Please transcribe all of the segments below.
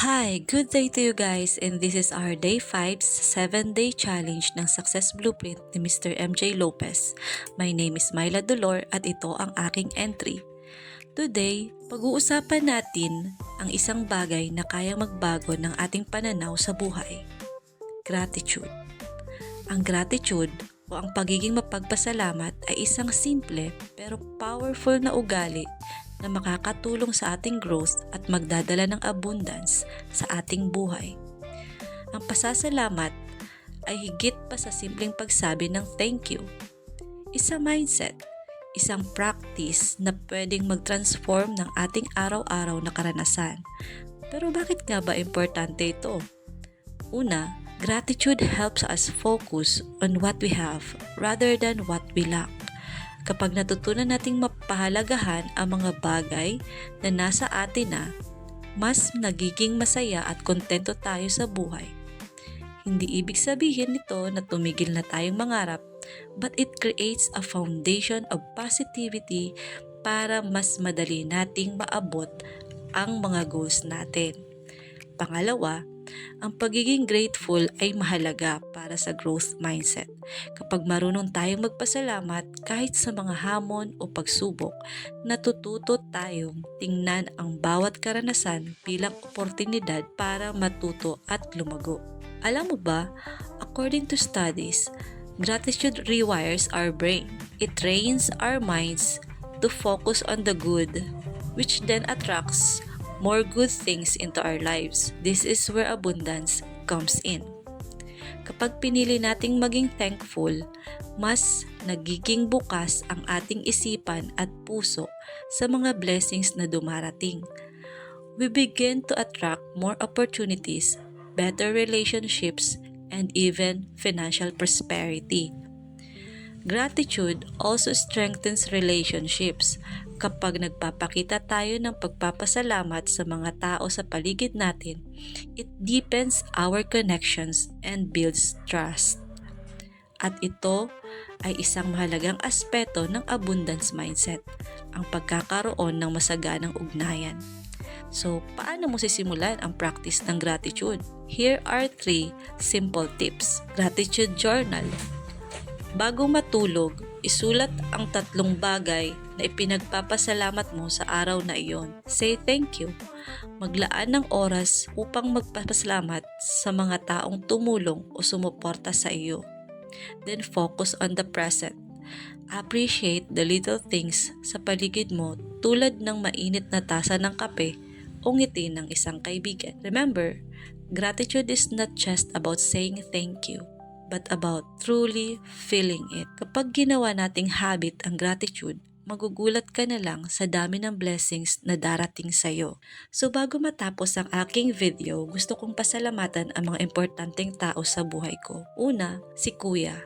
Hi! Good day to you guys, and this is our Day 5's 7-day challenge ng Success Blueprint ni Mr. MJ Lopez. My name is Myla Dolor at ito ang aking entry. Today, pag-uusapan natin ang isang bagay na kayang magbago ng ating pananaw sa buhay. Gratitude. Ang gratitude o ang pagiging mapagpasalamat ay isang simple pero powerful na ugali na makakatulong sa ating growth at magdadala ng abundance sa ating buhay. Ang pasasalamat ay higit pa sa simpleng pagsabi ng thank you. Isang mindset, isang practice na pwedeng mag-transform ng ating araw-araw na karanasan. Pero bakit nga ba importante ito? Una, gratitude helps us focus on what we have rather than what we lack. Kapag natutunan nating mapahalagahan ang mga bagay na nasa atin na, mas nagiging masaya at kontento tayo sa buhay. Hindi ibig sabihin nito na tumigil na tayong mangarap, but it creates a foundation of positivity para mas madali nating maabot ang mga goals natin. Pangalawa, ang pagiging grateful ay mahalaga para sa growth mindset. Kapag marunong tayong magpasalamat kahit sa mga hamon o pagsubok, natututo tayong tingnan ang bawat karanasan bilang oportunidad para matuto at lumago. Alam mo ba, according to studies, gratitude rewires our brain. It trains our minds to focus on the good, which then attracts more good things into our lives. This is where abundance comes in. Kapag pinili nating maging thankful, mas nagiging bukas ang ating isipan at puso sa mga blessings na dumarating. We begin to attract more opportunities, better relationships, and even financial prosperity. Gratitude also strengthens relationships. Kapag nagpapakita tayo ng pagpapasalamat sa mga tao sa paligid natin, it deepens our connections and builds trust. At ito ay isang mahalagang aspeto ng abundance mindset, ang pagkakaroon ng masaganang ugnayan. So, paano mo sisimulan ang practice ng gratitude? Here are 3 simple tips. Gratitude journal. Bago matulog, isulat ang 3 bagay na ipinagpapasalamat mo sa araw na iyon. Say thank you. Maglaan ng oras upang magpapasalamat sa mga taong tumulong o sumuporta sa iyo. Then focus on the present. Appreciate the little things sa paligid mo tulad ng mainit na tasa ng kape o ngiti ng isang kaibigan. Remember, gratitude is not just about saying thank you, but about truly feeling it. Kapag ginawa nating habit ang gratitude, magugulat ka na lang sa dami ng blessings na darating sa'yo. So bago matapos ang aking video, gusto kong pasalamatan ang mga importanteng tao sa buhay ko. Una, si Kuya.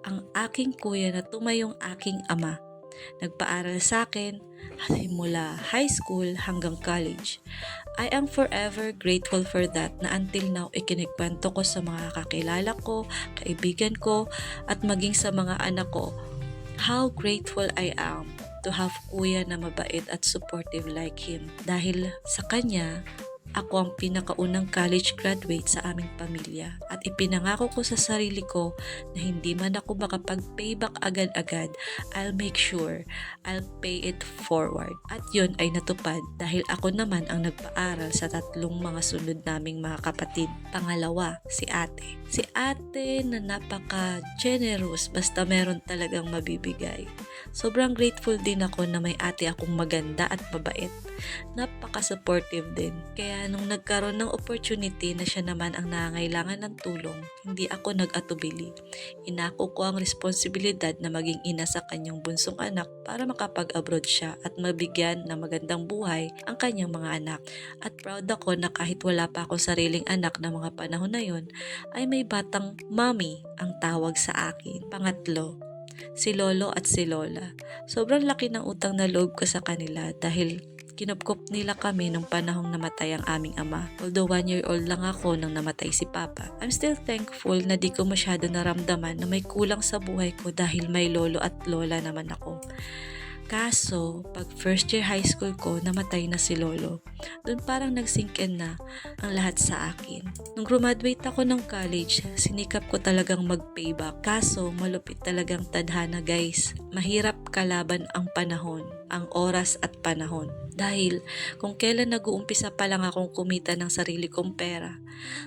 Ang aking kuya na tumayong aking ama. Nagpaaral sa akin mula high school hanggang college. I am forever grateful for that na until now ikinigkwento ko sa mga kakilala ko, kaibigan ko, at maging sa mga anak ko how grateful I am to have kuya na mabait at supportive like him. Dahil sa kanya, ako ang pinakaunang college graduate sa aming pamilya at ipinangako ko sa sarili ko na hindi man ako makapag-payback agad-agad, I'll make sure I'll pay it forward. At yun ay natupad dahil ako naman ang nagpaaral sa 3 mga sunod naming mga kapatid. Pangalawa, si ate. Si ate na napaka-generous basta meron talagang mabibigay. Sobrang grateful din ako na may ate akong maganda at mabait. Napaka-supportive din. Kaya nung nagkaroon ng opportunity na siya naman ang nangangailangan ng tulong, hindi ako nag-atubili. Inako ko ang responsibilidad na maging ina sa kanyang bunsong anak para makapag-abroad siya at mabigyan ng magandang buhay ang kanyang mga anak. At proud ako na kahit wala pa akong sariling anak na mga panahon na yon, ay may batang mommy ang tawag sa akin. Pangatlo, si Lolo at si Lola. Sobrang laki ng utang na loob ko sa kanila dahil kinupkup nila kami nung panahong namatay ang aming ama. Although 1 year old lang ako nang namatay si Papa. I'm still thankful na di ko masyado naramdaman na may kulang sa buhay ko dahil may lolo at lola naman ako. Kaso, pag first year high school ko, namatay na si lolo. Doon parang nag-sink in na ang lahat sa akin. Nung graduate ako ng college, sinikap ko talagang mag-payback. Kaso, malupit talagang tadhana guys. Mahirap kalaban ang panahon, ang oras at panahon. Dahil kung kailan nag-uumpisa pa lang akong kumita ng sarili kong pera,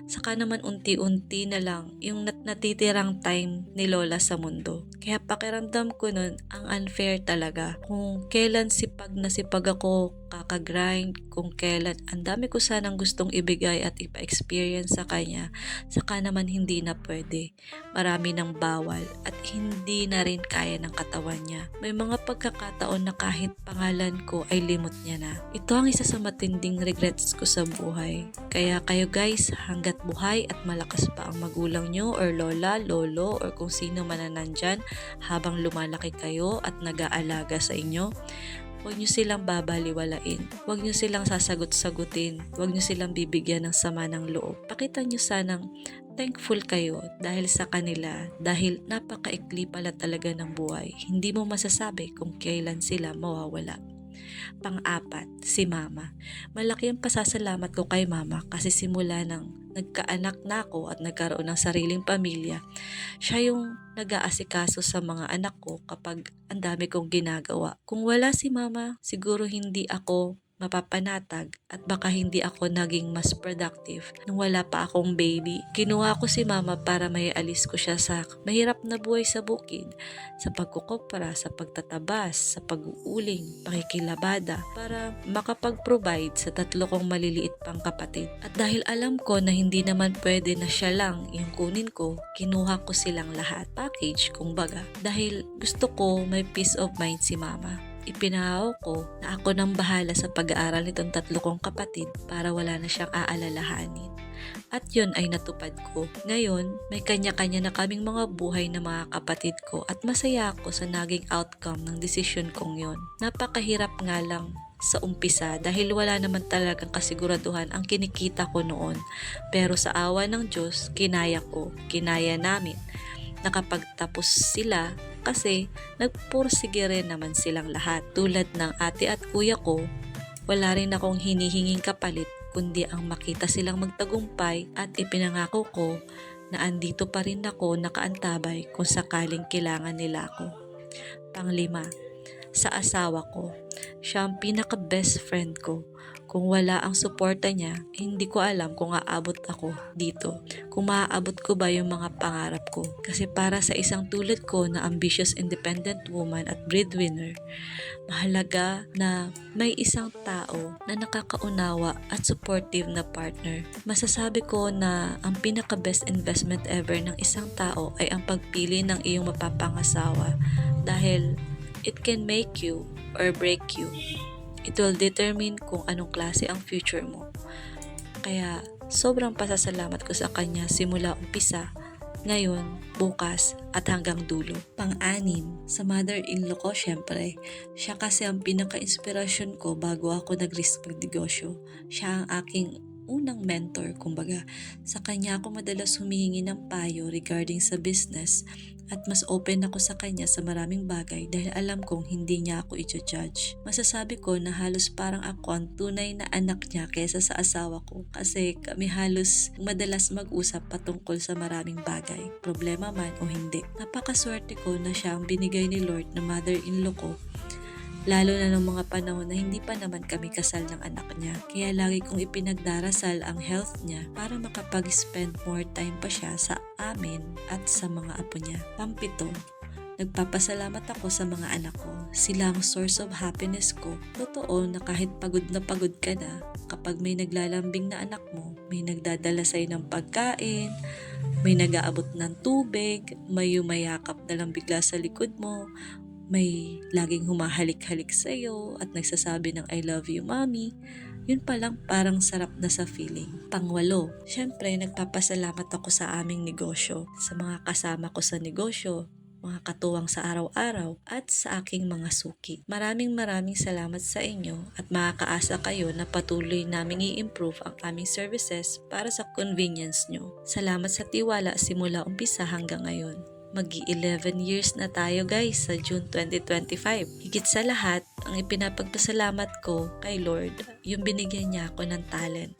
saka naman unti-unti na lang yung natitirang time ni Lola sa mundo. Kaya pakiramdam ko nun, ang unfair talaga. Kung kailan sipag na sipag ako kakagrind, kung kailan ang dami ko sanang gustong ibigay at ipa-experience sa kanya, saka naman hindi na pwede. Marami ng bawal at hindi na rin kaya ng katawan niya. May mga pagkakataon na kahit pangalan ko ay limot niya na. Ito ang isa sa matinding regrets ko sa buhay. Kaya kayo guys, hanggat buhay at malakas pa ang magulang nyo or lola, lolo or kung sino man na nandyan habang lumalaki kayo at nag-aalaga sa inyo, huwag nyo silang babaliwalain. Huwag nyo silang sasagot-sagutin. Huwag nyo silang bibigyan ng sama ng loob. Pakita nyo sanang thankful kayo dahil sa kanila, dahil napakaikli pala talaga ng buhay. Hindi mo masasabi kung kailan sila mawawala. Pang-apat, si mama. Malaki ang pasasalamat ko kay mama kasi simula nang nagkaanak na ako at nagkaroon ng sariling pamilya, siya yung nag-aasikaso sa mga anak ko kapag ang dami kong ginagawa. Kung wala si mama, siguro hindi ako mapapanatag at baka hindi ako naging mas productive nung wala pa akong baby. Kinuha ko si mama para may alis ko siya sa mahirap na buhay sa bukid, sa pagkukopra, sa pagtatabas, sa pag-uuling, pakikilabada, para makapag-provide sa 3 kong maliliit pang kapatid. At dahil alam ko na hindi naman pwede na siya lang yung kunin ko, kinuha ko silang lahat. Package kumbaga. Dahil gusto ko may peace of mind si mama. Ipinahaw ko na ako nang bahala sa pag-aaral nitong 3 kong kapatid para wala na siyang aalalahanin. At yun ay natupad ko. Ngayon, may kanya-kanya na kaming mga buhay na mga kapatid ko at masaya ako sa naging outcome ng desisyon kong yon. Napakahirap nga lang sa umpisa dahil wala naman talagang kasiguraduhan ang kinikita ko noon. Pero sa awa ng Diyos, kinaya namin. Nakapagtapos sila kasi nagpursige rin naman silang lahat. Tulad ng ate at kuya ko, wala rin akong hinihinging kapalit kundi ang makita silang magtagumpay at ipinangako ko na andito pa rin ako nakaantabay kung sakaling kailangan nila ako. Panglima, sa asawa ko. Siya ang pinaka-best friend ko. Kung wala ang suporta niya, hindi ko alam kung aabot ako dito. Kung maaabot ko ba yung mga pangarap ko. Kasi para sa isang tulad ko na ambitious independent woman at breadwinner, mahalaga na may isang tao na nakakaunawa at supportive na partner. Masasabi ko na ang pinaka-best investment ever ng isang tao ay ang pagpili ng iyong mapapangasawa dahil it can make you or break you. It will determine kung anong klase ang future mo. Kaya sobrang pasasalamat ko sa kanya simula umpisa, ngayon, bukas at hanggang dulo. Pang-anim, sa mother-in-law ko syempre. Siya kasi ang pinaka-inspirasyon ko bago ako nag-risk magnegosyo. Siya ang aking unang mentor, kumbaga. Sa kanya ako madalas humihingi ng payo regarding sa business at mas open ako sa kanya sa maraming bagay dahil alam kong hindi niya ako i-judge. Masasabi ko na halos parang ako ang tunay na anak niya kaysa sa asawa ko kasi kami halos madalas mag-usap patungkol sa maraming bagay, problema man o hindi. Napakaswerte ko na siya ang binigay ni Lord na mother-in-law ko, lalo na ng mga panahon na hindi pa naman kami kasal ng anak niya. Kaya lagi kong ipinagdarasal ang health niya para makapag-spend more time pa siya sa amin at sa mga apo niya. Pampito, nagpapasalamat ako sa mga anak ko. Sila ang source of happiness ko. Totoo na kahit pagod na pagod ka na, kapag may naglalambing na anak mo, may nagdadala sa'yo ng pagkain, may nag-aabot ng tubig, may yumayakap na lang bigla sa likod mo, may laging humahalik-halik sa'yo at nagsasabi ng I love you, mommy. Yun palang parang sarap na sa feeling. Pangwalo, syempre nagpapasalamat ako sa aming negosyo, sa mga kasama ko sa negosyo, mga katuwang sa araw-araw at sa aking mga suki. Maraming salamat sa inyo at makakaasa kayo na patuloy naming i-improve ang aming services para sa convenience nyo. Salamat sa tiwala simula umpisa hanggang ngayon. Mag-11 years na tayo guys sa June 2025. Higit sa lahat, ang ipinapagpasalamat ko kay Lord, yung binigyan niya ako ng talent.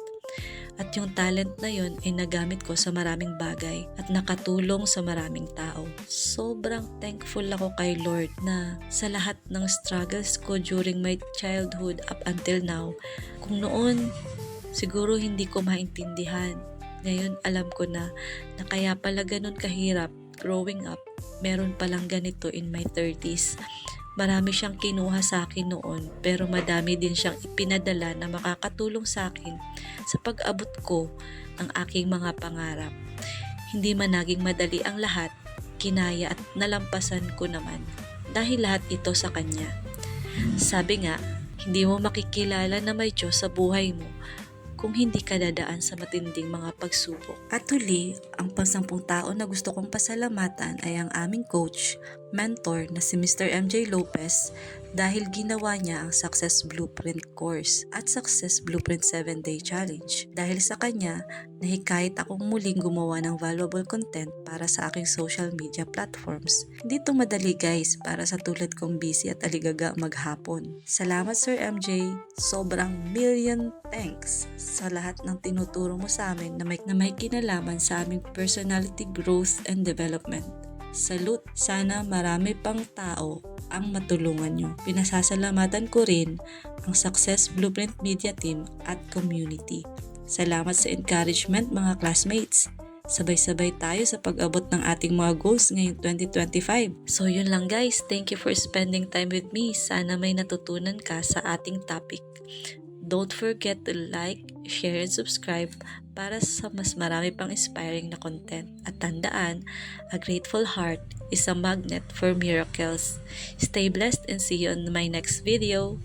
At yung talent na yun ay nagamit ko sa maraming bagay at nakatulong sa maraming tao. Sobrang thankful ako kay Lord na sa lahat ng struggles ko during my childhood up until now, kung noon siguro hindi ko maintindihan, ngayon alam ko na kaya pala ganun kahirap growing up, meron palang ganito in my 30s. Marami siyang kinuha sa akin noon pero madami din siyang ipinadala na makakatulong sa akin sa pag-abot ko ng aking mga pangarap. Hindi man naging madali ang lahat, kinaya at nalampasan ko naman dahil lahat ito sa Kanya. Sabi nga, hindi mo makikilala na may Diyos sa buhay mo kung hindi ka dadaan sa matinding mga pagsubok. At huli, ang pang-10 tao na gusto kong pasalamatan ay ang aming coach, mentor na si Mr. MJ Lopez dahil ginawa niya ang Success Blueprint course at Success Blueprint 7-Day Challenge. Dahil sa kanya, nahikayat akong muling gumawa ng valuable content para sa aking social media platforms. Hindi ito madali guys para sa tulad kong busy at aligaga maghapon. Salamat Sir MJ, sobrang million thanks sa lahat ng tinuturo mo sa amin na may kinalaman sa aming personality growth and development. Salute! Sana marami pang tao ang matulungan nyo. Pinasasalamatan ko rin ang Success Blueprint Media Team at community. Salamat sa encouragement mga classmates. Sabay-sabay tayo sa pag-abot ng ating mga goals ngayong 2025. So yun lang guys, thank you for spending time with me. Sana may natutunan ka sa ating topic. Don't forget to like, share, and subscribe para sa mas marami pang inspiring na content. At tandaan, a grateful heart is a magnet for miracles. Stay blessed and see you on my next video.